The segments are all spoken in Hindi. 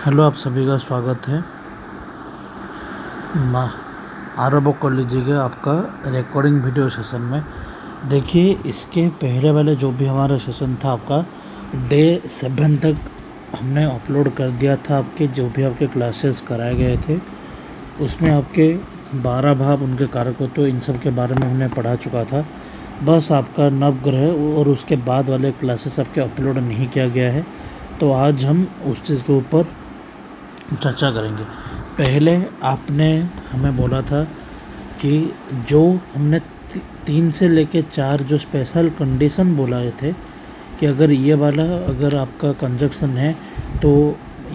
हेलो, आप सभी का स्वागत है। मा- आरंभ कर लीजिएगा आपका रिकॉर्डिंग वीडियो सेशन में। देखिए, इसके पहले वाले जो भी हमारा सेशन था आपका डे 7 तक हमने अपलोड कर दिया था। आपके जो भी आपके क्लासेस कराए गए थे उसमें आपके 12 भाव, उनके कारकों, तो इन सब के बारे में हमने पढ़ा चुका था। बस आपका नवग्रह और उसके बाद वाले क्लासेस आपके अपलोड नहीं किया गया है, तो आज हम उस चीज़ के ऊपर चर्चा करेंगे। पहले आपने हमें बोला था कि जो हमने 3 से लेके 4 जो स्पेशल कंडीशन बोलाए थे कि अगर ये वाला अगर आपका कंजक्शन है तो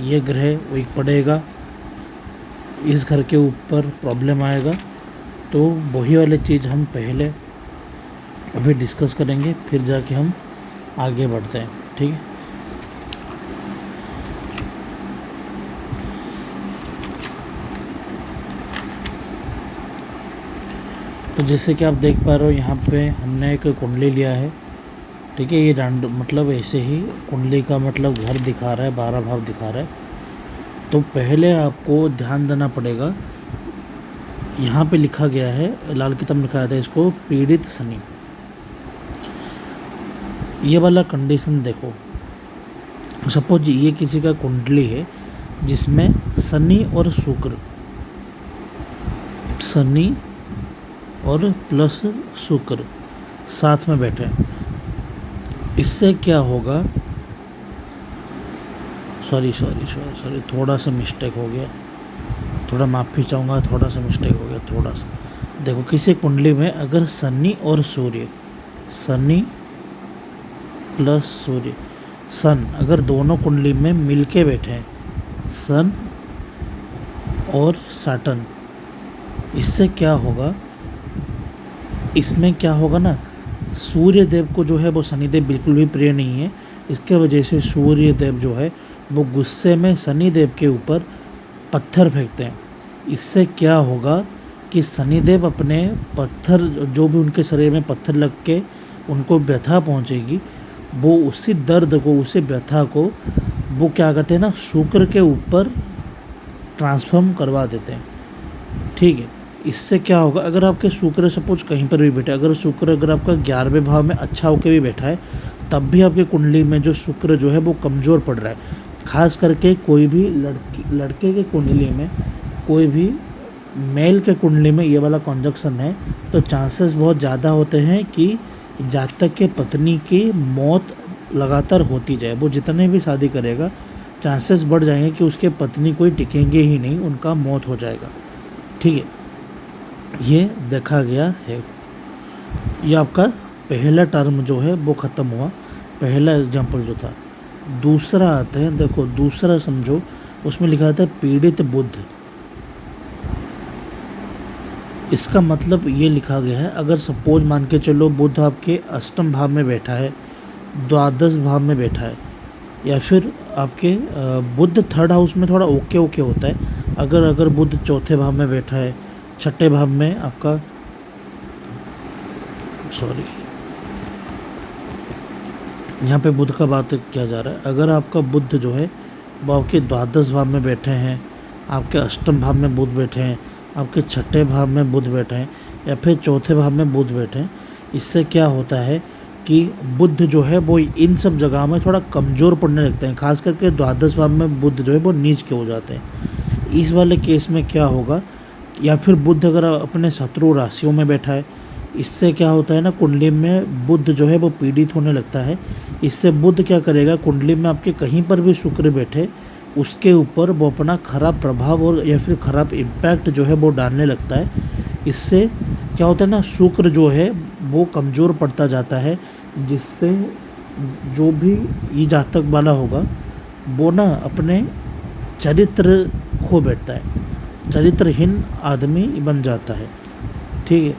ये ग्रह वीक पड़ेगा, इस घर के ऊपर प्रॉब्लम आएगा, तो वही वाली चीज़ हम पहले अभी डिस्कस करेंगे, फिर जाके हम आगे बढ़ते हैं। ठीक है। तो जैसे कि आप देख पा रहे हो, यहाँ पे हमने एक कुंडली लिया है। ठीक है, ये मतलब ऐसे ही कुंडली का मतलब घर दिखा रहा है, 12 भाव दिखा रहा है। तो पहले आपको ध्यान देना पड़ेगा, यहाँ पे लिखा गया है, लाल किताब में लिखा था इसको पीड़ित शनि। ये वाला कंडीशन देखो, सपोज ये किसी का कुंडली है जिसमें शनि और शुक्र, शनि और प्लस शुक्र साथ में बैठे हैं। इससे क्या होगा, सॉरी, थोड़ा सा मिस्टेक हो गया, थोड़ा माफ़ी चाहूँगा, थोड़ा सा मिस्टेक हो गया, थोड़ा सा। देखो, किसी कुंडली में अगर शनि और सूर्य, शनि प्लस सूर्य, सन अगर दोनों कुंडली में मिलके बैठे हैं, सन और सैटर्न, इससे क्या होगा, इसमें क्या होगा ना, सूर्य देव को जो है वो शनिदेव बिल्कुल भी प्रिय नहीं है। इसके वजह से सूर्य देव जो है वो गुस्से में शनिदेव के ऊपर पत्थर फेंकते हैं। इससे क्या होगा कि शनिदेव अपने पत्थर, जो भी उनके शरीर में पत्थर लग के उनको व्यथा पहुंचेगी, वो उसी दर्द को, उसी व्यथा को वो क्या करते हैं ना, शुक्र के ऊपर ट्रांसफॉर्म करवा देते हैं। ठीक है। इससे क्या होगा, अगर आपके शुक्र सपोज कहीं पर भी बैठा है, अगर शुक्र अगर आपका 11वें भाव में अच्छा होकर भी बैठा है, तब भी आपकी कुंडली में जो शुक्र जो है वो कमज़ोर पड़ रहा है। खास करके कोई भी लड़के के कुंडली में, कोई भी मेल के कुंडली में ये वाला कॉन्जक्शन है, तो चांसेस बहुत ज़्यादा होते हैं कि जातक के पत्नी की मौत लगातार होती जाए। वो जितने भी शादी करेगा, चांसेस बढ़ जाएंगे कि उसके पत्नी कोई टिकेंगे ही नहीं, उनका मौत हो जाएगा। ठीक है, ये देखा गया है। ये आपका पहला टर्म जो है वो ख़त्म हुआ, पहला एग्जाम्पल जो था। दूसरा आता है, देखो दूसरा समझो, उसमें लिखा था पीड़ित बुध। इसका मतलब ये लिखा गया है, अगर सपोज मान के चलो बुध आपके अष्टम भाव में बैठा है, द्वादश भाव में बैठा है, या फिर आपके बुध थर्ड हाउस में थोड़ा ओके होता है। अगर बुध चौथे भाव में बैठा है, छठे भाव में आपका, सॉरी, यहाँ पे बुध का बात किया जा रहा है। अगर आपका बुध जो है वो आपके द्वादश भाव में बैठे हैं, आपके अष्टम भाव में बुध बैठे हैं, आपके छठे भाव में बुध बैठे हैं, या फिर चौथे भाव में बुध बैठे हैं, इससे क्या होता है कि बुध जो है वो इन सब जगह में थोड़ा कमज़ोर पड़ने लगते हैं। खास करके द्वादश भाव में बुध जो है वो नीच के हो जाते हैं। इस वाले केस में क्या होगा, या फिर बुध अगर अपने शत्रु राशियों में बैठा है, इससे क्या होता है ना, कुंडली में बुध जो है वो पीड़ित होने लगता है। इससे बुध क्या करेगा, कुंडली में आपके कहीं पर भी शुक्र बैठे, उसके ऊपर वो अपना खराब प्रभाव और या फिर खराब इम्पैक्ट जो है वो डालने लगता है। इससे क्या होता है ना, शुक्र जो है वो कमज़ोर पड़ता जाता है, जिससे जो भी ये जातक वाला होगा वो ना अपने चरित्र खो बैठता है, चरित्रहीन आदमी बन जाता है। ठीक है,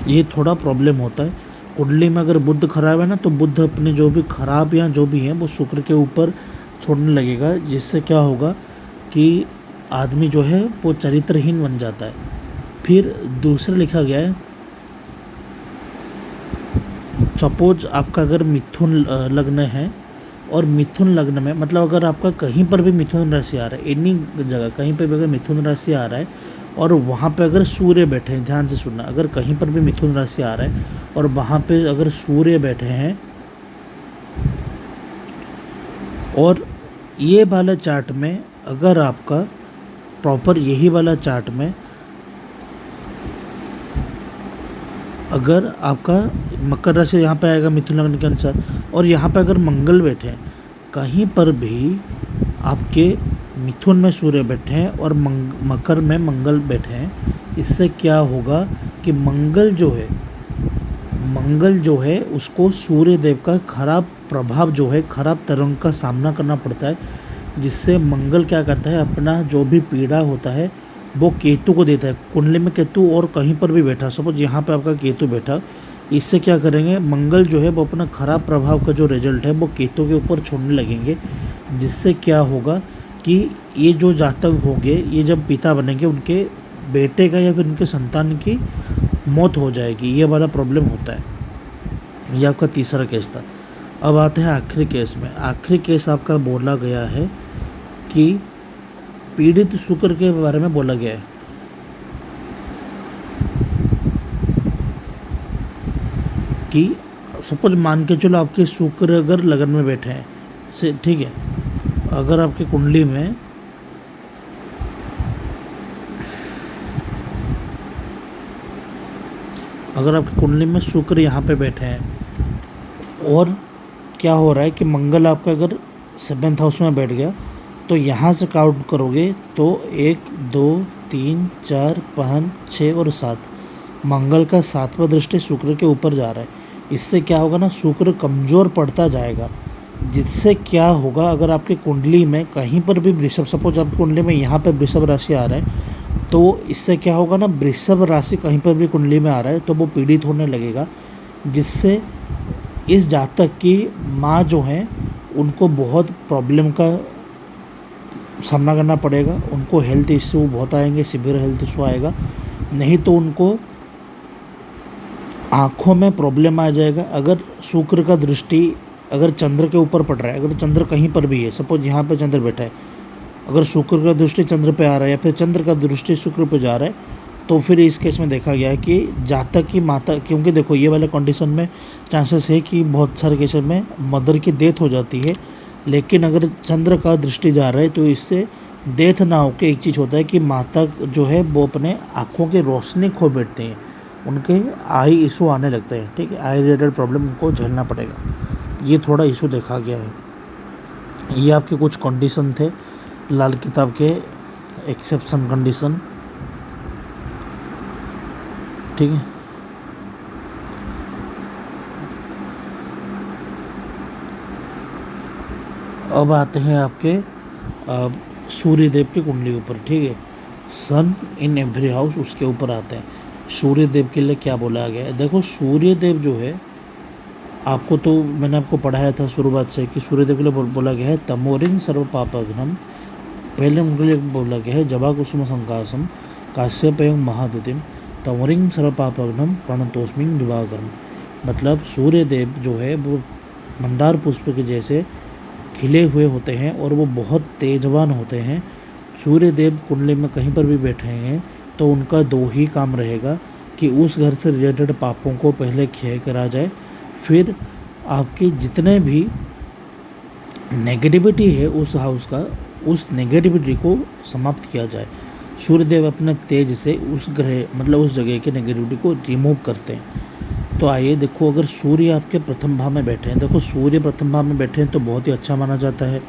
ये थोड़ा प्रॉब्लम होता है। कुंडली में अगर बुध खराब है ना, तो बुध अपने जो भी खराब या जो भी हैं वो शुक्र के ऊपर छोड़ने लगेगा, जिससे क्या होगा कि आदमी जो है वो चरित्रहीन बन जाता है। फिर दूसरा लिखा गया है, सपोज आपका अगर मिथुन लग्न है और मिथुन लग्न में, मतलब अगर आपका कहीं पर भी मिथुन राशि आ रहा है, एनी जगह कहीं पर भी अगर मिथुन राशि आ रहा है और वहाँ पे अगर सूर्य बैठे हैं, ध्यान से सुनना, अगर कहीं पर भी मिथुन राशि आ रहा है और वहाँ पे अगर सूर्य बैठे हैं और ये वाला चार्ट में अगर आपका प्रॉपर यही वाला चार्ट में अगर आपका मकर राशि यहाँ पे आएगा मिथुन लग्न के अनुसार, और यहाँ पे अगर मंगल बैठे हैं, कहीं पर भी आपके मिथुन में सूर्य बैठे हैं और मकर में मंगल बैठे हैं, इससे क्या होगा कि मंगल जो है उसको सूर्य देव का खराब प्रभाव जो है, खराब तरंग का सामना करना पड़ता है, जिससे मंगल क्या करता है, अपना जो भी पीड़ा होता है वो केतु को देता है। कुंडली में केतु और कहीं पर भी बैठा, सपोज यहाँ पे आपका केतु बैठा, इससे क्या करेंगे, मंगल जो है वो अपना खराब प्रभाव का जो रिजल्ट है वो केतु के ऊपर छोड़ने लगेंगे, जिससे क्या होगा कि ये जो जातक होंगे, ये जब पिता बनेंगे, उनके बेटे का या फिर उनके संतान की मौत हो जाएगी। ये वाला प्रॉब्लम होता है। ये आपका तीसरा केस था। अब आते हैं आखिरी केस में। आखिरी केस आपका बोला गया है कि पीड़ित शुक्र के बारे में बोला गया है कि सपोज मान के चलो आपके शुक्र अगर लगन में बैठे हैं से, ठीक है, अगर आपकी कुंडली में शुक्र यहाँ पे बैठे हैं और क्या हो रहा है कि मंगल आपका अगर 7th हाउस में बैठ गया, तो यहाँ से काउंट करोगे तो 1 2 3 4 5 6 और 7, मंगल का 7वां दृष्टि शुक्र के ऊपर जा रहा है। इससे क्या होगा ना, शुक्र कमज़ोर पड़ता जाएगा, जिससे क्या होगा, अगर आपकी कुंडली में कहीं पर भी वृषभ, सपोज आपकी कुंडली में यहाँ पे वृषभ राशि आ रहा है, तो इससे क्या होगा ना, वृषभ राशि कहीं पर भी कुंडली में आ रहा है तो वो पीड़ित होने लगेगा, जिससे इस जातक की माँ जो है उनको बहुत प्रॉब्लम का सामना करना पड़ेगा, उनको हेल्थ इश्यू बहुत आएंगे, सीवियर हेल्थ इश्यू आएगा, नहीं तो उनको आँखों में प्रॉब्लम आ जाएगा। अगर शुक्र का दृष्टि अगर चंद्र के ऊपर पड़ रहा है, अगर चंद्र कहीं पर भी है, सपोज यहाँ पे चंद्र बैठा है, अगर शुक्र का दृष्टि चंद्र पे आ रहा है या फिर चंद्र का दृष्टि शुक्र पे जा रहा है, तो फिर इस केस में देखा गया है कि जातक की माता, क्योंकि देखो ये वाले कंडीशन में चांसेस है कि बहुत सारे केस में मदर की डेथ हो जाती है, लेकिन अगर चंद्र का दृष्टि जा रहा है तो इससे डेथ ना होकर एक चीज़ होता है कि माता जो है वो अपने आँखों की रोशनी खो बैठते हैं, उनके आई इशू आने लगते हैं, ठीक है, आई रिलेटेड प्रॉब्लम उनको झेलना पड़ेगा। ये थोड़ा इशू देखा गया है। ये आपके कुछ कंडीशन थे लाल किताब के एक्सेप्शन कंडीशन, ठीक है। अब आते हैं आपके सूर्य देव की कुंडली ऊपर, ठीक है, सन इन एवरी हाउस, उसके ऊपर आते हैं। सूर्य देव के लिए क्या बोला गया है, देखो सूर्य देव जो है, आपको तो मैंने आपको पढ़ाया था शुरुआत से कि सूर्य देव के लिए बोला गया है तमोरिंग सर्व पापघ्नम, पहले उनके लिए बोला गया है जबा कुसुम संकासम काश्यपेयं महादुतिम तमोरिंग सर्व पापघ्नम प्रणतोस्मिं दिवाकरम। मतलब सूर्य देव जो है वो मंदार पुष्प के जैसे खिले हुए होते हैं और वो बहुत तेजवान होते हैं। सूर्य देव कुंडली में कहीं पर भी बैठे हैं तो उनका दो ही काम रहेगा कि उस घर से रिलेटेड पापों को पहले क्षय करा जाए, फिर आपकी जितने भी नेगेटिविटी है उस हाउस का, उस नेगेटिविटी को समाप्त किया जाए। सूर्यदेव अपने तेज से उस ग्रह मतलब उस जगह के नेगेटिविटी को रिमूव करते हैं। तो आइए देखो, अगर सूर्य आपके प्रथम भाव में बैठे हैं, देखो सूर्य प्रथम भाव में बैठे हैं तो बहुत ही अच्छा माना जाता है।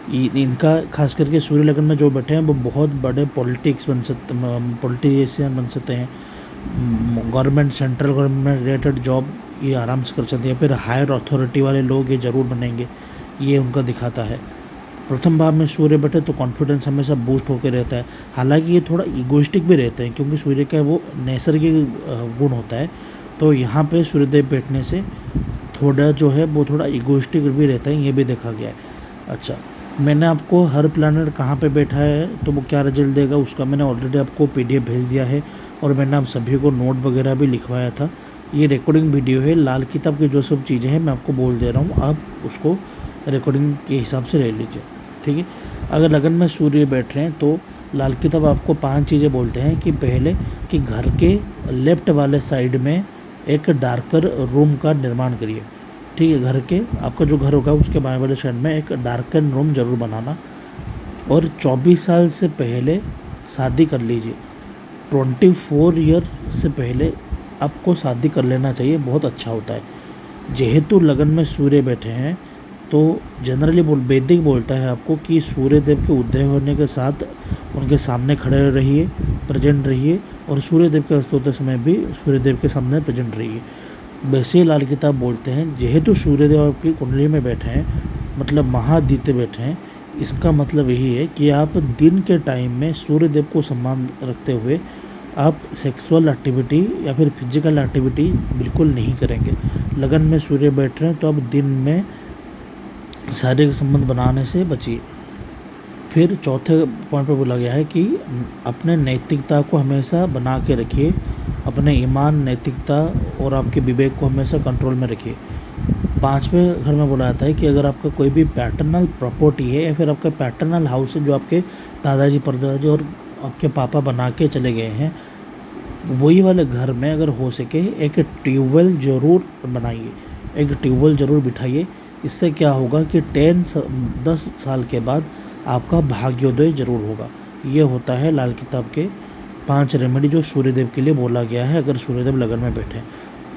इनका खास करके सूर्य लगन में जो बैठे हैं वो बहुत बड़े पॉलिटिशियन बन सकते हैं, government central government related job ये आराम से कर सकते हैं, फिर हायर अथॉरिटी वाले लोग ये ज़रूर बनेंगे, ये उनका दिखाता है। प्रथम भाव में सूर्य बैठे तो कॉन्फिडेंस हमेशा बूस्ट होकर रहता है। हालांकि ये थोड़ा इगोइस्टिक भी रहते हैं क्योंकि सूर्य का वो नैसर्गिक गुण होता है, तो यहाँ पे सूर्यदेव बैठने से थोड़ा जो है वो थोड़ा इगोइस्टिक भी रहता है, ये भी देखा गया है। अच्छा, मैंने आपको हर प्लैनेट कहाँ पे बैठा है तो वो क्या रिजल्ट देगा उसका मैंने ऑलरेडी आपको PDF भेज दिया है और मैंने आप सभी को नोट वगैरह भी लिखवाया था। ये रिकॉर्डिंग वीडियो है, लाल किताब की जो सब चीज़ें हैं मैं आपको बोल दे रहा हूँ, आप उसको रिकॉर्डिंग के हिसाब से ले लीजिए, ठीक है। अगर लगन में सूर्य बैठ रहे हैं तो लाल किताब आपको 5 चीज़ें बोलते हैं कि पहले कि घर के लेफ्ट वाले साइड में एक डार्कर रूम का निर्माण करिए, ठीक है। घर के आपका जो घर होगा उसके बाएं वाले साइड में एक डार्कर रूम ज़रूर बनाना। और 24 साल से पहले शादी कर लीजिए, 24 ईयर से पहले आपको शादी कर लेना चाहिए, बहुत अच्छा होता है। जेहेतु लगन में सूर्य बैठे हैं तो जनरली वैदिक बोलता है आपको कि सूर्य देव के उदय होने के साथ उनके सामने खड़े रहिए, प्रेजेंट रहिए, और सूर्य देव के अस्त होते समय भी सूर्य देव के सामने प्रेजेंट रहिए। वैसे लाल किताब बोलते हैं जेहेतु सूर्य देव आपकी कुंडली में बैठे हैं, मतलब महाआदित्य बैठे हैं, इसका मतलब यही है कि आप दिन के टाइम में सूर्य देव को सम्मान रखते हुए आप सेक्सुअल एक्टिविटी या फिर फिजिकल एक्टिविटी बिल्कुल नहीं करेंगे। लगन में सूर्य बैठ रहे हैं तो आप दिन में शारीरिक संबंध बनाने से बचिए। फिर चौथे पॉइंट पर बोला गया है कि अपने नैतिकता को हमेशा बना के रखिए, अपने ईमान, नैतिकता और आपके विवेक को हमेशा कंट्रोल में रखिए। 5वें घर में बोला जाता है कि अगर आपका कोई भी पैटर्नल प्रॉपर्टी है या फिर आपका पैटर्नल हाउस है जो आपके दादाजी, परदादाजी और आपके पापा बना के चले गए हैं, वही वाले घर में अगर हो सके एक ट्यूबवेल ज़रूर बनाइए, एक ट्यूबवेल ज़रूर बिठाइए। इससे क्या होगा कि 10 साल के बाद आपका भाग्योदय ज़रूर होगा। ये होता है लाल किताब के 5 रेमेडी जो सूर्यदेव के लिए बोला गया है अगर सूर्यदेव लगन में बैठे हैं।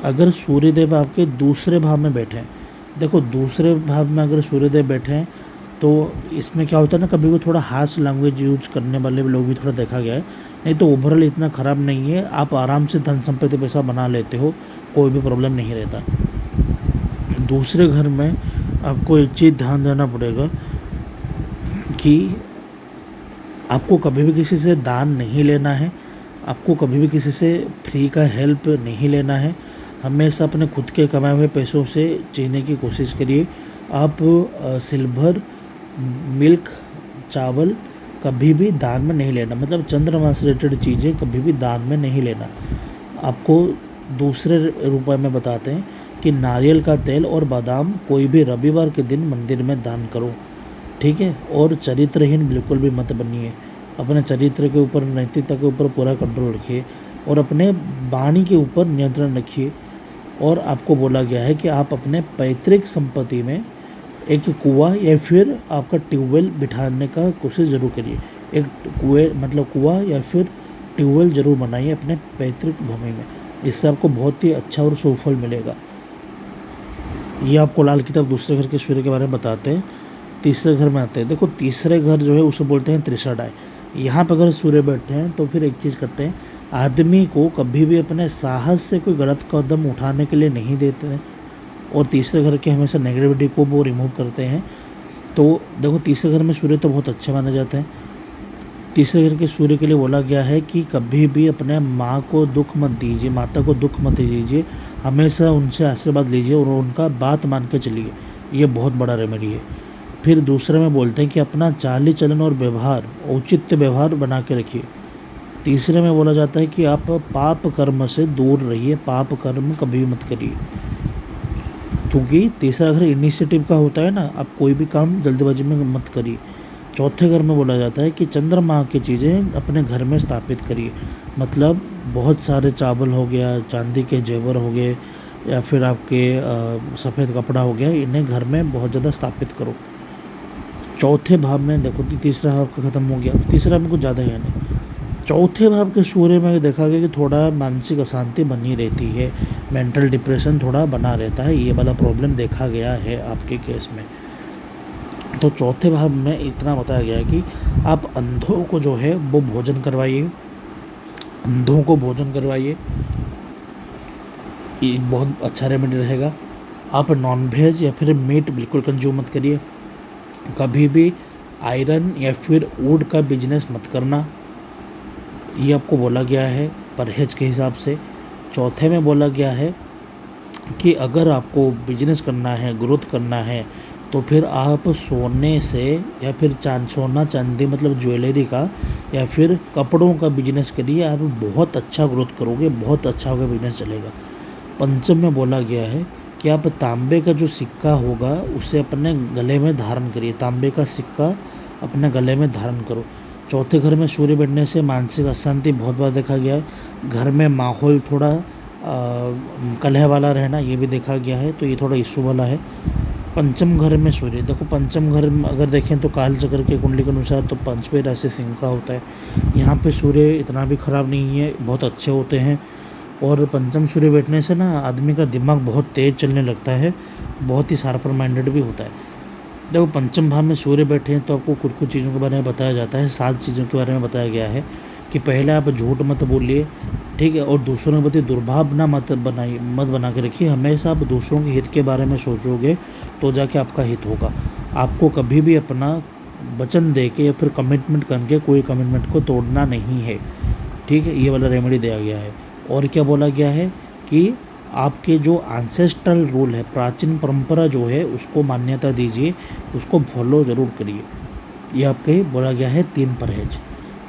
अगर सूर्यदेव आपके दूसरे भाव में बैठे हैं, देखो दूसरे भाव में अगर सूर्यदेव बैठे हैं तो इसमें क्या होता है ना, कभी भी थोड़ा हार्श लैंग्वेज यूज करने वाले लोग भी थोड़ा देखा गया है, नहीं तो ओवरऑल इतना ख़राब नहीं है। आप आराम से धन संपत्ति पैसा बना लेते हो, कोई भी प्रॉब्लम नहीं रहता। दूसरे घर में आपको एक चीज़ ध्यान देना पड़ेगा कि आपको कभी भी किसी से दान नहीं लेना है, आपको कभी भी किसी से फ्री का हेल्प नहीं लेना है। हमेशा अपने खुद के कमाए हुए पैसों से जीने की कोशिश करिए। आप सिल्वर, मिल्क, चावल कभी भी दान में नहीं लेना, मतलब चंद्रमा से रिलेटेड चीज़ें कभी भी दान में नहीं लेना। आपको दूसरे रुपए में बताते हैं कि नारियल का तेल और बादाम कोई भी रविवार के दिन मंदिर में दान करो, ठीक है। और चरित्रहीन बिल्कुल भी मत बनिए, अपने चरित्र के ऊपर, नैतिकता के ऊपर पूरा कंट्रोल रखिए और अपने वाणी के ऊपर नियंत्रण रखिए। और आपको बोला गया है कि आप अपने पैतृक संपत्ति में एक कुआं या फिर आपका ट्यूबवेल बिठाने का कोशिश ज़रूर करिए। एक कुआं या फिर ट्यूबवेल ज़रूर बनाइए अपने पैतृक भूमि में, इससे आपको बहुत ही अच्छा और सुफल मिलेगा। ये आपको लाल किताब दूसरे घर के सूर्य के बारे में बताते हैं। तीसरे घर में आते हैं, देखो तीसरे घर जो है उसे बोलते हैं त्रिषाडाय। यहाँ पर अगर सूर्य बैठे हैं तो फिर एक चीज़ करते हैं, आदमी को कभी भी अपने साहस से कोई गलत कदम उठाने के लिए नहीं देते हैं और तीसरे घर के हमेशा नेगेटिविटी को वो रिमूव करते हैं। तो देखो तीसरे घर में सूर्य तो बहुत अच्छे माने जाते हैं। तीसरे घर के सूर्य के लिए बोला गया है कि कभी भी अपने माँ को दुख मत दीजिए, माता को दुख मत दीजिए, हमेशा उनसे आशीर्वाद लीजिए और उनका बात मान के चलिए। ये बहुत बड़ा रेमेडी है। फिर दूसरे में बोलते हैं कि अपना चाली चलन और व्यवहार, औचित्य व्यवहार बना के रखिए। तीसरे में बोला जाता है कि आप पाप कर्म से दूर रहिए, पाप कर्म कभी भी मत करिए, क्योंकि तीसरा घर इनिशिएटिव का होता है ना, आप कोई भी काम जल्दबाजी में मत करिए। चौथे घर में बोला जाता है कि चंद्रमा की चीज़ें अपने घर में स्थापित करिए, मतलब बहुत सारे चावल हो गया, चांदी के जेवर हो गए या फिर आपके सफ़ेद कपड़ा हो गया, इन्हें घर में बहुत ज़्यादा स्थापित करो। चौथे भाव में देखो तीसरा भाव का ख़त्म हो गया, तीसरा में कुछ ज़्यादा है नहीं। चौथे भाव के सूर्य में देखा गया कि थोड़ा मानसिक अशांति बनी रहती है, मेंटल डिप्रेशन थोड़ा बना रहता है, ये वाला प्रॉब्लम देखा गया है आपके केस में। तो चौथे भाव में इतना बताया गया है कि आप अंधों को जो है वो भोजन करवाइए, अंधों को भोजन करवाइए, ये बहुत अच्छा रेमेडी रहेगा। आप नॉनवेज या फिर मीट बिल्कुल कंज्यूम मत करिए, कभी भी आयरन या फिर वुड का बिजनेस मत करना, ये आपको बोला गया है परहेज के हिसाब से। चौथे में बोला गया है कि अगर आपको बिजनेस करना है, ग्रोथ करना है, तो फिर आप सोने से या फिर सोना चांदी मतलब ज्वेलरी का या फिर कपड़ों का बिजनेस करिए, आप बहुत अच्छा ग्रोथ करोगे, बहुत अच्छा होगा, बिजनेस चलेगा। पंचम में बोला गया है कि आप तांबे का जो सिक्का होगा उसे अपने गले में धारण करिए। तांबे का सिक्का अपने गले में धारण करो। चौथे घर में सूर्य बैठने से मानसिक अशांति बहुत बार देखा गया है। घर में माहौल थोड़ा कलह वाला रहना ये भी देखा गया है, तो ये थोड़ा इशू वाला है। पंचम घर में सूर्य, देखो पंचम घर में अगर देखें तो काल चक्र के कुंडली के अनुसार तो पंचमी राशि सिंह का होता है। यहाँ पे सूर्य इतना भी खराब नहीं है, बहुत अच्छे होते हैं। और पंचम सूर्य बैठने से ना आदमी का दिमाग बहुत तेज़ चलने लगता है, बहुत ही शार्पर माइंडेड भी होता है। देखो पंचम भाव में सूर्य बैठे हैं तो आपको कुछ कुछ चीज़ों के बारे में बताया जाता है। 7 चीज़ों के बारे में बताया गया है कि पहले आप झूठ मत बोलिए, ठीक है, और दूसरों के प्रति दुर्भावना मत बना के रखिए। हमेशा आप दूसरों के हित के बारे में सोचोगे तो जाके आपका हित होगा। आपको कभी भी अपना वचन दे के या फिर कमिटमेंट करके कोई कमिटमेंट को तोड़ना नहीं है, ठीक है। ये वाला रेमेडी दिया गया है। और क्या बोला गया है कि आपके जो एंसेस्ट्रल रूल है, प्राचीन परंपरा जो है उसको मान्यता दीजिए, उसको फॉलो ज़रूर करिए। ये आपके बोला गया है 3 परहेज।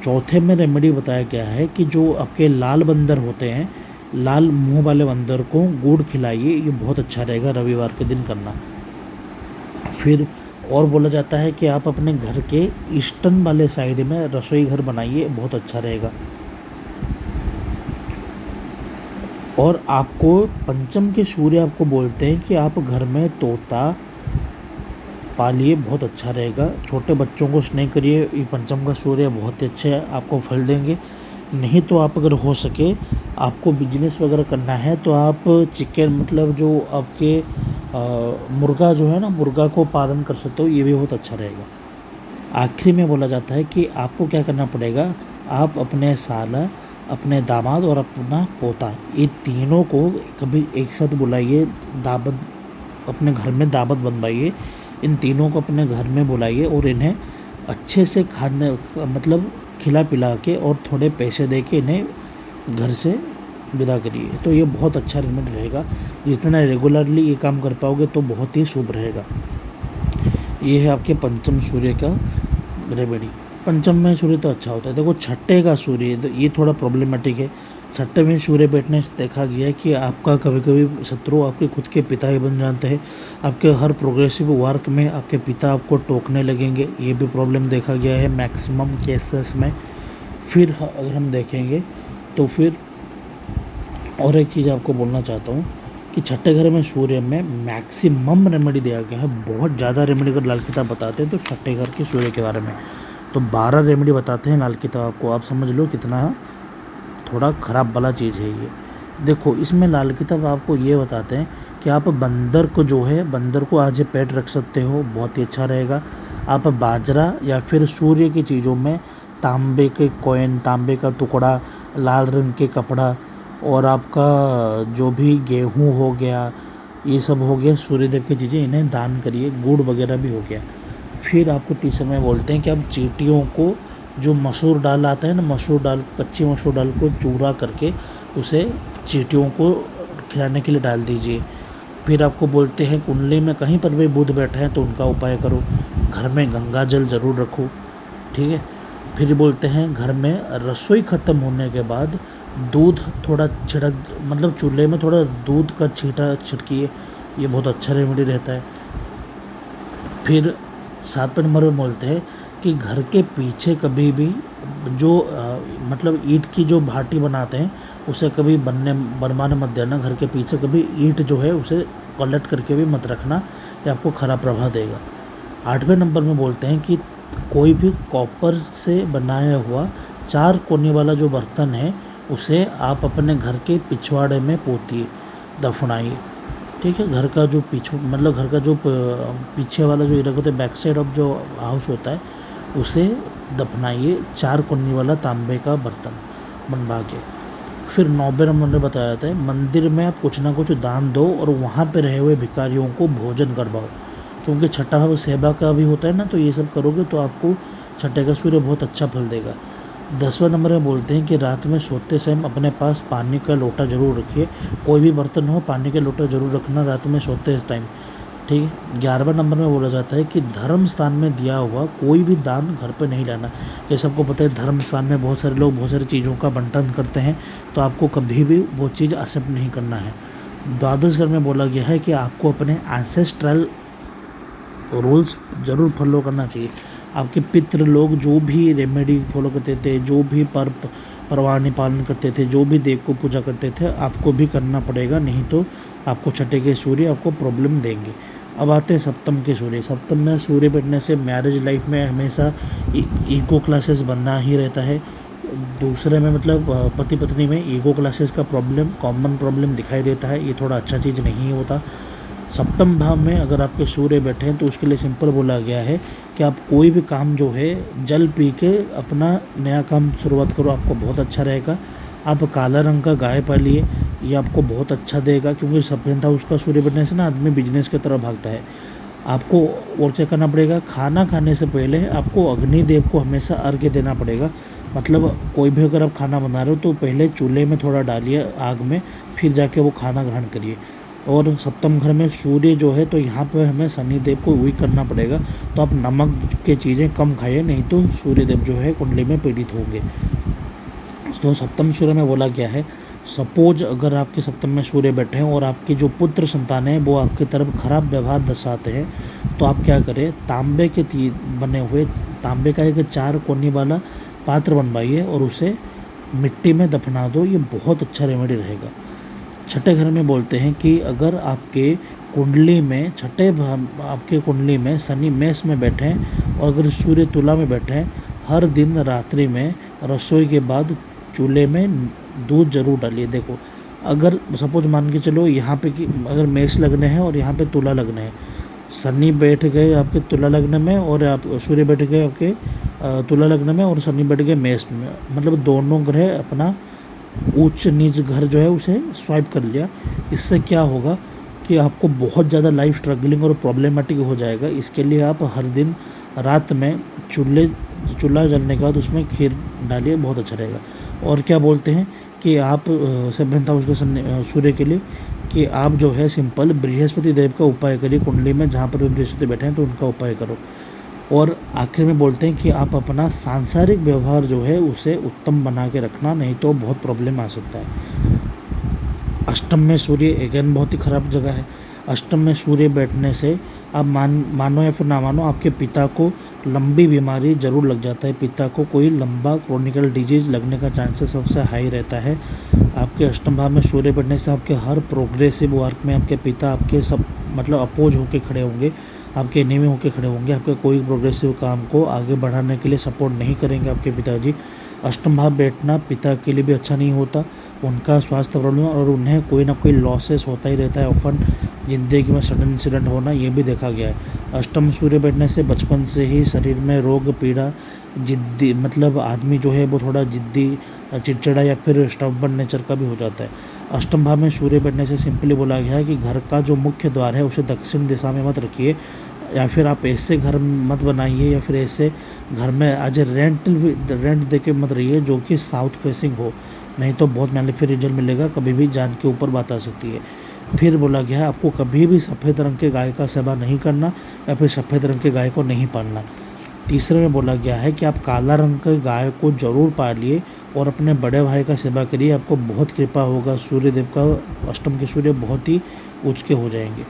चौथे में रेमेडी बताया गया है कि जो आपके लाल बंदर होते हैं, लाल मुंह वाले बंदर को गुड़ खिलाइए, ये बहुत अच्छा रहेगा रविवार के दिन करना। फिर और बोला जाता है कि आप अपने घर के ईस्टर्न वाले साइड में रसोई घर बनाइए, बहुत अच्छा रहेगा। और आपको पंचम के सूर्य आपको बोलते हैं कि आप घर में तोता पालिए, बहुत अच्छा रहेगा। छोटे बच्चों को स्नेह करिए, ये पंचम का सूर्य बहुत ही अच्छे आपको फल देंगे। नहीं तो आप अगर हो सके आपको बिजनेस वगैरह करना है तो आप चिकन मतलब जो आपके मुर्गा जो है ना, मुर्गा को पालन कर सकते हो, ये भी बहुत अच्छा रहेगा। आखिरी में बोला जाता है कि आपको क्या करना पड़ेगा, आप अपने साला, अपने दामाद और अपना पोता, ये तीनों को कभी एक साथ बुलाइए, दावत अपने घर में दावत बनवाइए। इन तीनों को अपने घर में बुलाइए और इन्हें अच्छे से खाने मतलब खिला पिला के और थोड़े पैसे दे के इन्हें घर से विदा करिए। तो ये बहुत अच्छा रेमेडी रहेगा। जितना रेगुलरली ये काम कर पाओगे तो बहुत ही शुभ रहेगा। ये है आपके पंचम सूर्य का रेमेडी। पंचम में सूर्य तो अच्छा होता है। देखो छठे का सूर्य ये थोड़ा प्रॉब्लमेटिक है। छठे में सूर्य बैठने से देखा गया है कि आपका कभी कभी शत्रु आपके खुद के पिता ही बन जाते हैं। आपके हर प्रोग्रेसिव वर्क में आपके पिता आपको टोकने लगेंगे, ये भी प्रॉब्लम देखा गया है मैक्सिमम केसेस में। फिर अगर हम देखेंगे तो फिर और एक चीज़ आपको बोलना चाहता हूँ कि छठे घर में सूर्य में मैक्सिमम रेमेडी दिया गया है। बहुत ज़्यादा रेमेडी अगर लाल किताब बताते हैं तो छठे घर के सूर्य के बारे में तो 12 रेमेडी बताते हैं लाल किताब आपको। आप समझ लो कितना थोड़ा ख़राब वाला चीज़ है ये। देखो इसमें लाल किताब आपको ये बताते हैं कि आप बंदर को जो है, बंदर को आज पेट रख सकते हो, बहुत ही अच्छा रहेगा। आप बाजरा या फिर सूर्य की चीज़ों में तांबे के कॉइन, तांबे का टुकड़ा, लाल रंग के कपड़ा और आपका जो भी गेहूँ हो गया, ये सब हो गया सूर्यदेव की चीज़ें, इन्हें दान करिए। गुड़ वगैरह भी हो गया। फिर आपको तीसरे में बोलते हैं कि आप चींटियों को जो मसूर दाल आता है ना, मसूर दाल, कच्ची मसूर दाल को चूरा करके उसे चींटियों को खिलाने के लिए डाल दीजिए। फिर आपको बोलते हैं कुंडली में कहीं पर भी बुध बैठा है तो उनका उपाय करो। घर में गंगा जल ज़रूर रखो, ठीक है। फिर बोलते हैं घर में रसोई ख़त्म होने के बाद दूध थोड़ा छिड़क मतलब चूल्हे में थोड़ा दूध का छींटा छिड़किए, ये बहुत अच्छा रेमेडी रहता है। फिर 7वें नंबर में बोलते हैं कि घर के पीछे कभी भी जो मतलब ईंट की जो भाटी बनाते हैं उसे कभी बनवाने मत देना। घर के पीछे कभी ईंट जो है उसे कलेक्ट करके भी मत रखना, ये आपको ख़राब प्रभाव देगा। 8वें नंबर में बोलते हैं कि कोई भी कॉपर से बनाया हुआ 4 कोने वाला जो बर्तन है उसे आप अपने घर के पिछवाड़े में पोतिए, दफनाइए, ठीक है। घर का जो मतलब घर का जो पीछे वाला जो एरिया होता है, बैक साइड ऑफ जो हाउस होता है, उसे दफनाइए 4 कोने वाला तांबे का बर्तन बनवा के। फिर 9वें नंबर में बताया जाता है मंदिर में आप कुछ ना कुछ दान दो और वहाँ पे रहे हुए भिखारियों को भोजन करवाओ, क्योंकि छठा भाव सेवा का भी होता है ना, तो ये सब करोगे तो आपको छठे का सूर्य बहुत अच्छा फल देगा। 10वें नंबर में बोलते हैं कि रात में सोते समय अपने पास पानी का लोटा ज़रूर रखिए। कोई भी बर्तन हो, पानी का लोटा ज़रूर रखना रात में सोते टाइम, ठीक है। 11वें नंबर में बोला जाता है कि धर्म स्थान में दिया हुआ कोई भी दान घर पे नहीं लाना। जैसे सबको पता है धर्म स्थान में बहुत सारे लोग बहुत सारी चीज़ों का बंटन करते हैं, तो आपको कभी भी वो चीज़ एक्सेप्ट नहीं करना है। द्वादश घर में बोला गया है कि आपको अपने एंसेस्ट्रल रूल्स ज़रूर फॉलो करना चाहिए। आपके पितृ लोग जो भी रेमेडी फॉलो करते थे, जो भी परवानी पालन करते थे, जो भी देव को पूजा करते थे, आपको भी करना पड़ेगा, नहीं तो आपको छठे के सूर्य आपको प्रॉब्लम देंगे। अब आते हैं सप्तम के सूर्य। सप्तम में सूर्य बैठने से मैरिज लाइफ में हमेशा ईगो क्लासेस बनना ही रहता है। दूसरे में मतलब पति पत्नी में ईगो क्लासेस का प्रॉब्लम कॉमन प्रॉब्लम दिखाई देता है, ये थोड़ा अच्छा चीज़ नहीं होता। सप्तम भाव में अगर आपके सूर्य बैठे हैं तो उसके लिए सिंपल बोला गया है कि आप कोई भी काम जो है जल पी के अपना नया काम शुरुआत करो, आपको बहुत अच्छा रहेगा। आप काला रंग का गाय पालिए, ये आपको बहुत अच्छा देगा, क्योंकि सप्तम हाउस का सूर्य बैठने से ना आदमी बिजनेस की तरफ भागता है। आपको और क्या करना पड़ेगा, खाना खाने से पहले आपको अग्निदेव को हमेशा अर्घ्य देना पड़ेगा। मतलब कोई भी अगर आप खाना बना रहे हो तो पहले चूल्हे में थोड़ा डालिए आग में, फिर जाके वो खाना ग्रहण करिए। और सप्तम घर में सूर्य जो है तो यहाँ पे हमें शनिदेव को वही करना पड़ेगा, तो आप नमक के चीज़ें कम खाइए, नहीं तो सूर्यदेव जो है कुंडली में पीड़ित होंगे। तो सप्तम सूर्य में बोला गया है, सपोज अगर आपके सप्तम में सूर्य बैठे हैं और आपकी जो पुत्र संतान है वो आपकी तरफ खराब व्यवहार दर्शाते हैं, तो आप क्या करें, तांबे के बने हुए तांबे का एक 4 कोनी वाला पात्र बनवाइए और उसे मिट्टी में दफना दो, ये बहुत अच्छा रेमेडी रहेगा। छठे घर में बोलते हैं कि अगर आपके कुंडली में आपके कुंडली में शनि मेष में बैठे हैं और अगर सूर्य तुला में बैठे हैं, हर दिन रात्रि में रसोई के बाद चूल्हे में दूध जरूर डालिए। देखो अगर सपोज मान के चलो यहाँ पे कि अगर मेष लगने हैं और यहाँ पे तुला लगने हैं, शनि बैठ गए आपके तुला लग्न में और आप सूर्य बैठ गए आपके तुला लग्न में और शनि बैठ गए मेष में, मतलब दोनों ग्रह अपना उच्च नीच घर जो है उसे स्वाइप कर लिया। इससे क्या होगा कि आपको बहुत ज़्यादा लाइफ स्ट्रगलिंग और प्रॉब्लमेटिक हो जाएगा। इसके लिए आप हर दिन रात में चूल्हा जलने के बाद उसमें खीर डालिए, बहुत अच्छा रहेगा। और क्या बोलते हैं कि आप सेवंथ हाउस के सूर्य के लिए कि आप जो है सिंपल बृहस्पति देव का उपाय करिए कुंडली में, जहाँ पर भी बृहस्पति बैठे हैं तो उनका उपाय करो। और आखिर में बोलते हैं कि आप अपना सांसारिक व्यवहार जो है उसे उत्तम बना के रखना, नहीं तो बहुत प्रॉब्लम आ सकता है। अष्टम में सूर्य अगेन बहुत ही ख़राब जगह है। अष्टम में सूर्य बैठने से आप मानो या फिर ना मानो आपके पिता को लंबी बीमारी जरूर लग जाता है, पिता को कोई लंबा क्रोनिकल डिजीज लगने का चांसेस सबसे हाई रहता है। आपके अष्टम भाव में सूर्य बैठने से आपके हर प्रोग्रेसिव वर्क में आपके पिता आपके सब मतलब अपोज होके खड़े होंगे, आपके एनिमी होके खड़े होंगे, आपके कोई प्रोग्रेसिव काम को आगे बढ़ाने के लिए सपोर्ट नहीं करेंगे आपके पिताजी। अष्टम भाव बैठना पिता के लिए भी अच्छा नहीं होता, उनका स्वास्थ्य प्रॉब्लम और उन्हें कोई ना कोई लॉसेस होता ही रहता है, ऑफन ज़िंदगी में सडन इंसिडेंट होना ये भी देखा गया है। अष्टम सूर्य बैठने से बचपन से ही शरीर में रोग पीड़ा जिद्दी मतलब आदमी जो है वो थोड़ा जिद्दी चिड़चिड़ा या फिर स्टबर्न नेचर का भी हो जाता है। अष्टम भाव में सूर्य बैठने से सिंपली बोला गया है कि घर का जो मुख्य द्वार है उसे दक्षिण दिशा में मत रखिए, या फिर आप ऐसे घर मत बनाइए या फिर ऐसे घर में आज रेंट दे के मत रहिए जो कि साउथ फेसिंग हो, नहीं तो बहुत मैलिफिक रिजल्ट मिलेगा, कभी भी जान के ऊपर बात आ सकती है। फिर बोला गया है आपको कभी भी सफ़ेद रंग के गाय का सेवा नहीं करना या फिर सफ़ेद रंग के गाय को नहीं पालना। तीसरे में बोला गया है कि आप काला रंग के गाय को जरूर पालिए और अपने बड़े भाई का सेवा करिए, आपको बहुत कृपा होगा, सूर्यदेव का अष्टम के सूर्य बहुत ही उच्च के हो जाएंगे।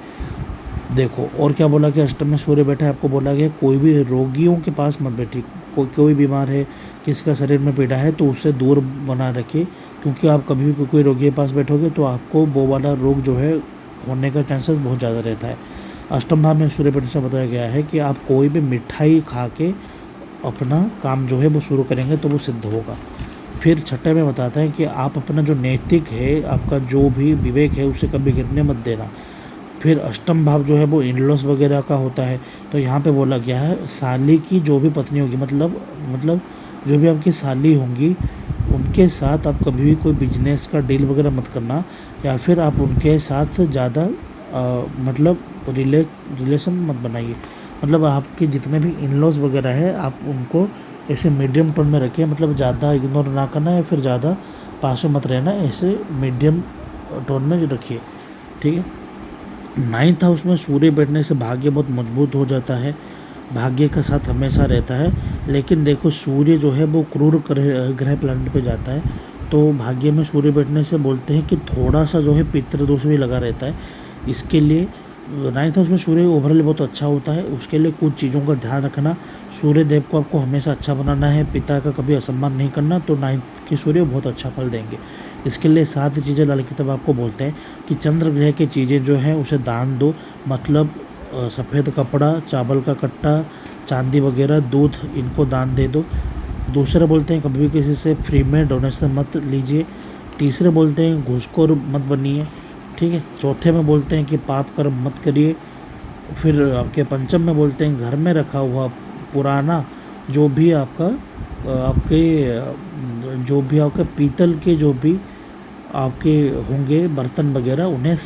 देखो और क्या बोला कि अष्टम में सूर्य बैठा है, आपको बोला गया कोई भी रोगियों के पास मत बैठिए, कोई बीमार है, किसी का शरीर में पीड़ा है तो उससे दूर बना रखिए, क्योंकि आप कभी भी कोई रोगी के पास बैठोगे तो आपको वो वाला रोग जो है होने का चांसेस बहुत ज़्यादा रहता है। अष्टम भाव में सूर्य बैठने से बताया गया है कि आप कोई भी मिठाई खा के अपना काम जो है वो शुरू करेंगे तो वो सिद्ध होगा। फिर छठे में बताता है कि आप अपना जो नैतिक है, आपका जो भी विवेक है उसे कभी गिरने मत देना। फिर अष्टम भाव जो है वो इनलॉस वगैरह का होता है, तो यहाँ पे बोला गया है साली की जो भी पत्नी होगी मतलब जो भी आपकी साली होंगी उनके साथ आप कभी भी कोई बिजनेस का डील वगैरह मत करना, या फिर आप उनके साथ ज़्यादा मतलब रिलेशन मत बनाइए। मतलब आपके जितने भी इनलॉस वगैरह है आप उनको ऐसे मीडियम टोन में रखिए, मतलब ज़्यादा इग्नोर ना करना या फिर ज़्यादा पास में मत रहना, ऐसे मीडियम टोन में रखिए, ठीक है। नाइन्थ हाउस में सूर्य बैठने से भाग्य बहुत मजबूत हो जाता है, भाग्य का साथ हमेशा रहता है। लेकिन देखो सूर्य जो है वो क्रूर ग्रह प्लैनेट पे जाता है, तो भाग्य में सूर्य बैठने से बोलते हैं कि थोड़ा सा जो है पितृदोष भी लगा रहता है। इसके लिए 9th हाउस में सूर्य ओवरऑल बहुत अच्छा होता है। उसके लिए कुछ चीज़ों का ध्यान रखना, सूर्य देव को आपको हमेशा अच्छा बनाना है, पिता का कभी असम्मान नहीं करना, तो 9th के सूर्य बहुत अच्छा फल देंगे। इसके लिए 7 चीज़ें लाल किताब आपको बोलते हैं कि चंद्र ग्रह की चीज़ें जो हैं उसे दान दो, मतलब सफ़ेद कपड़ा, चावल का कट्टा, चांदी वगैरह, दूध, इनको दान दे दो। दूसरे बोलते हैं कभी भी किसी से फ्री में डोनेशन मत लीजिए। तीसरे बोलते हैं घूसखोर मत बनिए, ठीक है। चौथे में बोलते हैं कि पाप कर्म मत करिए। फिर आपके पंचम में बोलते हैं घर में रखा हुआ पुराना जो भी आपका आपके पीतल के जो भी आपके होंगे बर्तन वगैरह, उन्हें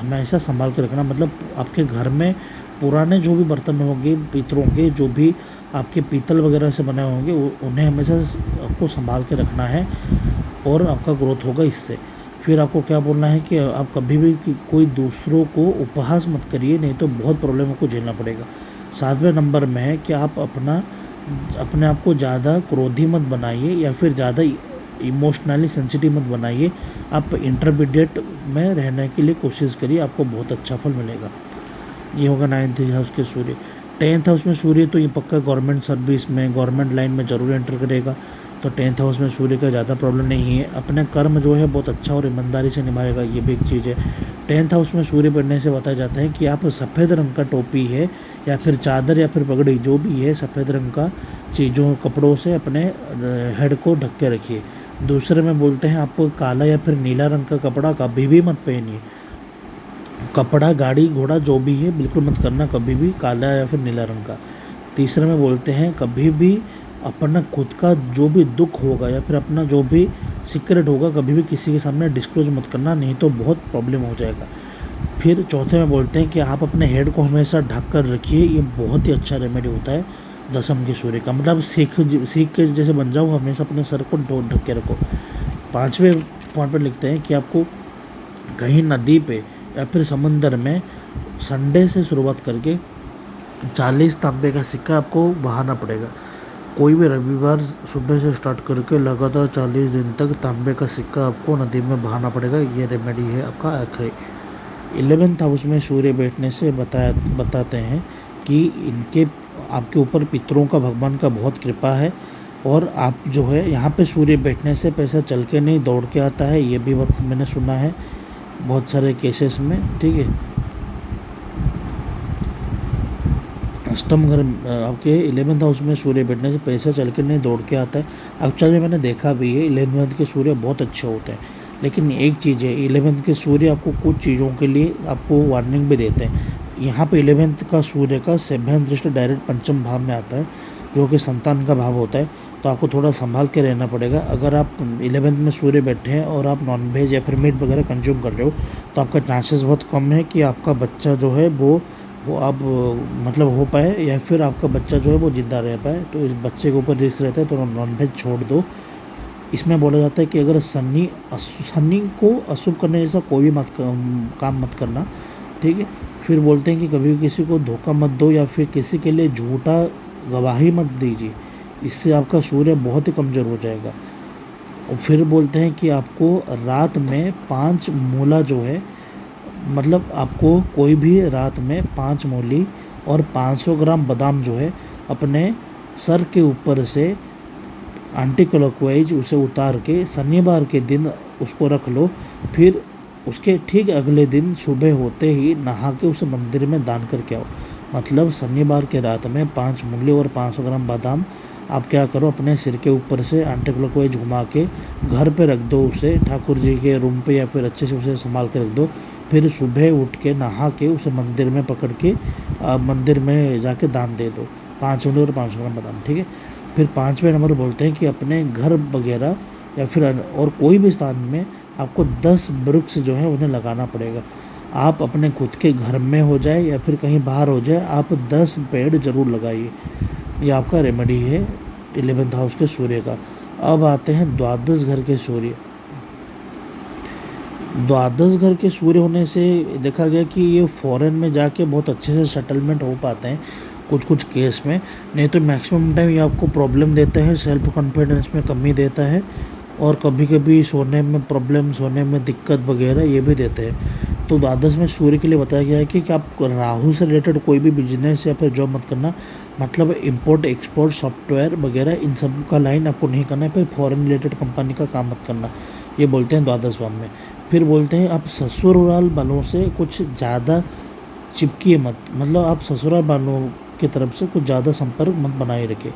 हमेशा संभाल के रखना। मतलब आपके घर में पुराने जो भी बर्तन होंगे पितरों के, जो भी आपके पीतल वगैरह से बने होंगे, उन्हें हमेशा आपको संभाल के रखना है और आपका ग्रोथ होगा इससे। फिर आपको क्या बोलना है कि आप कभी भी कोई दूसरों को उपहास मत करिए, नहीं तो बहुत प्रॉब्लम को झेलना पड़ेगा। 7वें नंबर में है कि आप अपने आप को ज़्यादा क्रोधी मत बनाइए या फिर ज़्यादा इमोशनली सेंसिटिव मत बनाइए। आप इंटरमीडिएट में रहने के लिए कोशिश करिए, आपको बहुत अच्छा फल मिलेगा। ये होगा 9th हाउस के सूर्य। 10th हाउस में सूर्य तो ये पक्का गवर्नमेंट सर्विस में, गवर्नमेंट लाइन में ज़रूर एंटर करेगा, तो 10th हाउस में सूर्य का ज़्यादा प्रॉब्लम नहीं है। अपने कर्म जो है बहुत अच्छा और ईमानदारी से निभाएगा, ये भी एक चीज़ है। 10th हाउस में सूर्य बढ़ने से बताया जाता है कि आप सफ़ेद रंग का टोपी है या फिर चादर या फिर पगड़ी जो भी है, सफ़ेद रंग का चीज़ों कपड़ों से अपने हेड को ढक के रखिए। दूसरे में बोलते हैं आप काला या फिर नीला रंग का कपड़ा कभी भी मत पहनिए। कपड़ा, गाड़ी, घोड़ा जो भी है बिल्कुल मत करना कभी भी काला या फिर नीला रंग का। तीसरे में बोलते हैं कभी भी अपना खुद का जो भी दुख होगा या फिर अपना जो भी सीक्रेट होगा कभी भी किसी के सामने डिस्क्लोज मत करना, नहीं तो बहुत प्रॉब्लम हो जाएगा। फिर चौथे में बोलते हैं कि आप अपने हेड को हमेशा ढक कर रखिए, ये बहुत ही अच्छा रेमेडी होता है 10th के सूर्य का। मतलब सीख के जैसे बन जाओ, हमेशा अपने सर को ढक के रखो। 5वें पॉइंट पर लिखते हैं कि आपको कहीं नदी पे या फिर समंदर में संडे से शुरुआत करके 40 तांबे का सिक्का आपको बहाना पड़ेगा। कोई भी रविवार सुबह से स्टार्ट करके लगातार 40 दिन तक तांबे का सिक्का आपको नदी में बहाना पड़ेगा। ये रेमेडी है आपका आखिरी। 11th हाउस में सूर्य बैठने से बताते हैं कि इनके आपके ऊपर पितरों का, भगवान का बहुत कृपा है, और आप जो है यहाँ पे सूर्य बैठने से पैसा चल के नहीं दौड़ के आता है, ये भी बात मैंने सुना है बहुत सारे केसेस में, ठीक है। अष्टम घर आपके 11th हाउस में सूर्य बैठने से पैसा चल के नहीं दौड़ के आता है। एक्चुअली मैंने देखा भी है 11th के सूर्य बहुत अच्छे होते हैं, लेकिन एक चीज़ है 11th के सूर्य आपको कुछ चीज़ों के लिए आपको वार्निंग भी देते हैं। यहाँ पे 11th का सूर्य का 7th दृष्टि डायरेक्ट पंचम भाव में आता है, जो कि संतान का भाव होता है, तो आपको थोड़ा संभाल के रहना पड़ेगा। अगर आप 11th में सूर्य बैठे हैं और आप नॉनवेज या फिर मीट वगैरह कंज्यूम कर रहे हो, तो आपका चांसेस बहुत कम है कि आपका बच्चा जो है वो आप मतलब हो पाए, या फिर आपका बच्चा जो है वो जिंदा रह पाए। तो इस बच्चे के ऊपर रिस्क रहता है, तो नॉनवेज छोड़ दो। इसमें बोला जाता है कि अगर शनि को अशुभ करने जैसा कोई भी काम मत करना, ठीक है। फिर बोलते हैं कि कभी किसी को धोखा मत दो या फिर किसी के लिए झूठा गवाही मत दीजिए, इससे आपका सूर्य बहुत ही कमज़ोर हो जाएगा। और फिर बोलते हैं कि आपको रात में 5 मूला जो है, मतलब आपको कोई भी रात में 5 मूली और 500 ग्राम बादाम जो है अपने सर के ऊपर से एंटी क्लॉकवाइज उसे उतार के शनिवार के दिन उसको रख लो। फिर उसके ठीक अगले दिन सुबह होते ही नहा के उसे मंदिर में दान करके आओ। मतलब शनिवार के रात में 5 मूली और 500 ग्राम बादाम आप क्या करो, अपने सिर के ऊपर से एंटी क्लॉकवाइज घुमा के घर पे रख दो, उसे ठाकुर जी के रूम पे या फिर अच्छे से उसे संभाल के रख दो। फिर सुबह उठ के नहा के उसे मंदिर में पकड़ के मंदिर में जाके दान दे दो, 5 मूली और 500 ग्राम बादाम, ठीक है। फिर 5वें नंबर बोलते हैं कि अपने घर वगैरह या फिर और कोई भी स्थान में आपको 10 वृक्ष जो है उन्हें लगाना पड़ेगा। आप अपने खुद के घर में हो जाए या फिर कहीं बाहर हो जाए, आप 10 पेड़ जरूर लगाइए। ये आपका रेमेडी है 11th हाउस के सूर्य का। अब आते हैं द्वादश घर के सूर्य। द्वादश घर के सूर्य होने से देखा गया कि ये फॉरेन में जाके बहुत अच्छे से सेटलमेंट हो पाते हैं कुछ केस में, नहीं तो मैक्सिमम टाइम ये आपको प्रॉब्लम देता है, सेल्फ कॉन्फिडेंस में कमी देता है और कभी-कभी सोने में प्रॉब्लम, सोने में दिक्कत वगैरह ये भी देते हैं। तो द्वादश में सूर्य के लिए बताया गया है कि आप राहु से रिलेटेड कोई भी बिजनेस या फिर जॉब मत करना, मतलब इम्पोर्ट एक्सपोर्ट सॉफ्टवेयर वगैरह इन सब का लाइन आपको नहीं करना है, फिर फॉरेन रिलेटेड कंपनी का काम मत करना, ये बोलते हैं द्वादश भाव में। फिर बोलते हैं आप ससुराल वालों से कुछ ज़्यादा चिपकिए मत, मतलब आप ससुराल वालों की तरफ से कुछ ज़्यादा संपर्क मत बनाए रखिए।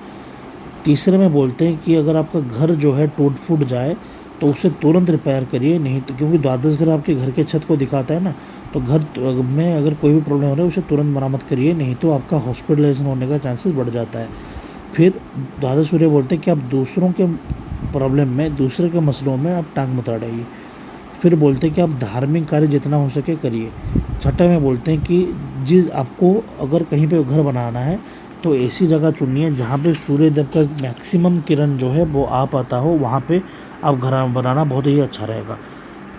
तीसरे में बोलते हैं कि अगर आपका घर जो है टूट फूट जाए तो उसे तुरंत रिपेयर करिए, नहीं तो क्योंकि द्वादश घर आपके घर के छत को दिखाता है ना, तो घर में अगर कोई भी प्रॉब्लम हो रहा है उसे तुरंत मरम्मत करिए, नहीं तो आपका हॉस्पिटलाइजेशन होने का चांसेस बढ़ जाता है। फिर द्वादश सूर्य बोलते हैं कि आप दूसरों के प्रॉब्लम में, दूसरे के मसलों में आप टांग मत अड़ाइए। फिर बोलते हैं कि आप धार्मिक कार्य जितना हो सके करिए। छठे में बोलते हैं कि जिस आपको अगर कहीं पे घर बनाना है तो ऐसी जगह चुननी है जहाँ पे सूर्यदेव का मैक्सिमम किरण जो है वो आ पाता हो, वहाँ पे आप घर बनाना बहुत ही अच्छा रहेगा।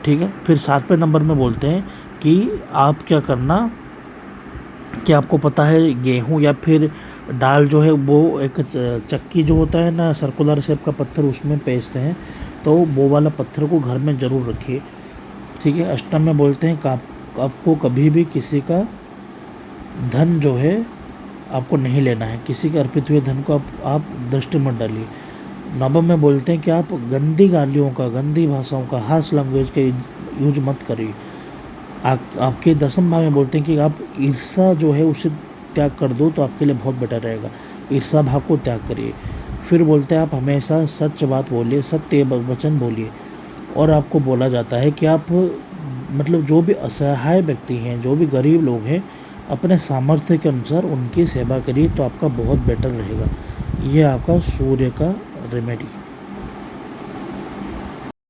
ठीक है। फिर 7वें नंबर में बोलते हैं कि आप क्या करना कि आपको पता है गेहूँ या फिर दाल जो है वो एक चक्की जो होता है ना, सर्कुलर शेप का पत्थर उसमें पेसते हैं, तो वो वाला पत्थर को घर में ज़रूर रखिए। ठीक है। अष्टम में बोलते हैं कि आपको कभी भी किसी का धन जो है आपको नहीं लेना है, किसी के अर्पित हुए धन को आप दृष्टि मत डालिए। नवम में बोलते हैं कि आप गंदी गालियों का, गंदी भाषाओं का, हार्श लैंग्वेज का यूज मत करिए। आपके 10वें भाव में बोलते हैं कि आप ईर्ष्या जो है उसे त्याग कर दो तो आपके लिए बहुत बेटर रहेगा, ईर्ष्या भाव को त्याग करिए। फिर बोलते हैं आप हमेशा सच बात बोलिए, सत्य वचन बोलिए। और आपको बोला जाता है कि आप मतलब जो भी असहाय व्यक्ति हैं, जो भी गरीब लोग हैं, अपने सामर्थ्य के अनुसार उनकी सेवा करिए तो आपका बहुत बेटर रहेगा। ये आपका सूर्य का रेमेडी।